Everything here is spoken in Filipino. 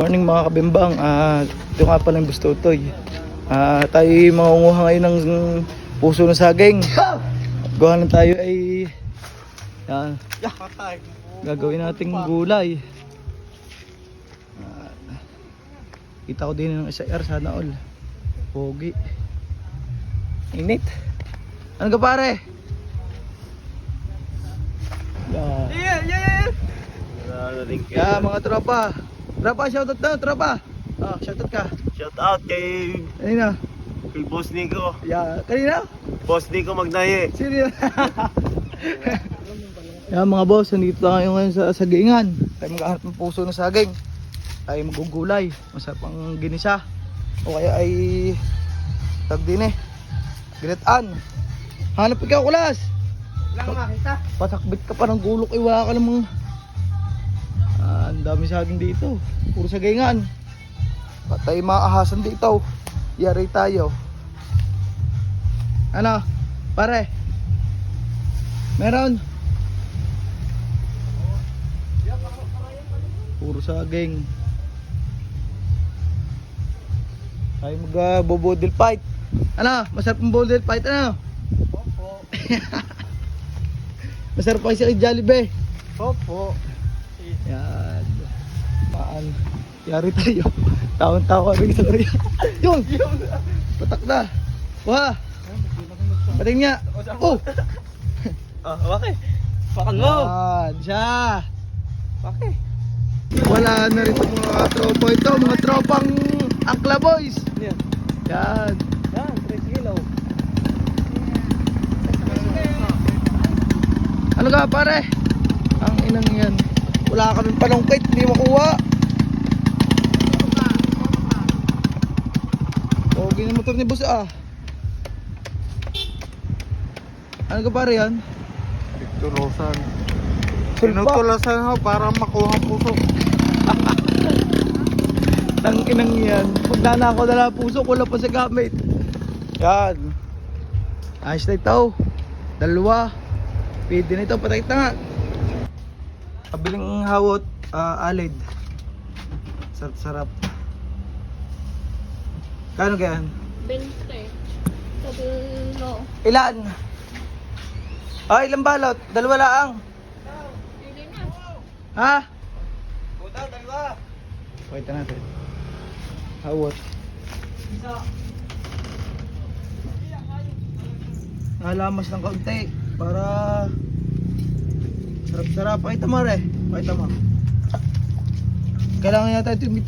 Morning mga kabimbang, ito nga palang Bustotoy. Tayo mangunguha ngayon ng puso ng saging. Gawa na tayo ay gagawin nating gulay. Kita ko din ng SIR sana all. Pogi. Init. Ano ka pare? Yeah, mga tropa. Tropa, shoutout na, tropa. Shoutout ka. Shout out kay Kanina? Boss Nico. Yeah, kanina? Boss Nico Magnaye. Sino yun? Yeah, mga boss, nandito tayo ngayon sa sagingan. Tayo maghahanap ng puso ng saging. Tayo magugulay. Masarap ang ginisa. O kaya ay tag din ginataan. Hanap ikaw, kulas. Lang makita. Pasakbit ka pa ng gulok, iwa ka ng mga ang dami saging dito. Puro sagingan. Patay maahasan dito. Yari tayo. Ano? Pare? Meron? Puro saging. Tayo mag-bodil fight. Ano? Masarap ang bodil fight. Ano? Opo. Masarap pa siya kay Jollibee. Opo. Yan. Maan. Yari tayo. Taon-taon rin sa area. Yun! Patak na. Wah! Pating niya. Oh! Bakit? Pakan mo. Yan. Siya. Bakit? Wala na rin itong mga tropa ito. Mga tropang Akla Boys. Yan. Yan. Yan, 3 kilo. Ano ka pare? Ang inang yan. Wala kami palongkit. Hindi makuha. Okay na motor ni boss Ano ka pare yan? Tulosan. Sulpa. Tinutulasan ho para makuha ang puso. Tang inang yan. Pagdana ako na puso ko lang pa sa gamit. Yan. Ayos na ito. Dalawa. Pwede na ito. Patay nga. Kabiling hawot. Alid. Sarap-sarap. Kano ganyan? 20. Tatlo. Ilan? Ilang balot? Dalawa laang. Pili na. Ha? Puta, dalawa. Wait natin. Hawot. Nalamas ng kaunti para sarap-sarap. Pakita mo re. Pakita mo. Kailangan yata ito yung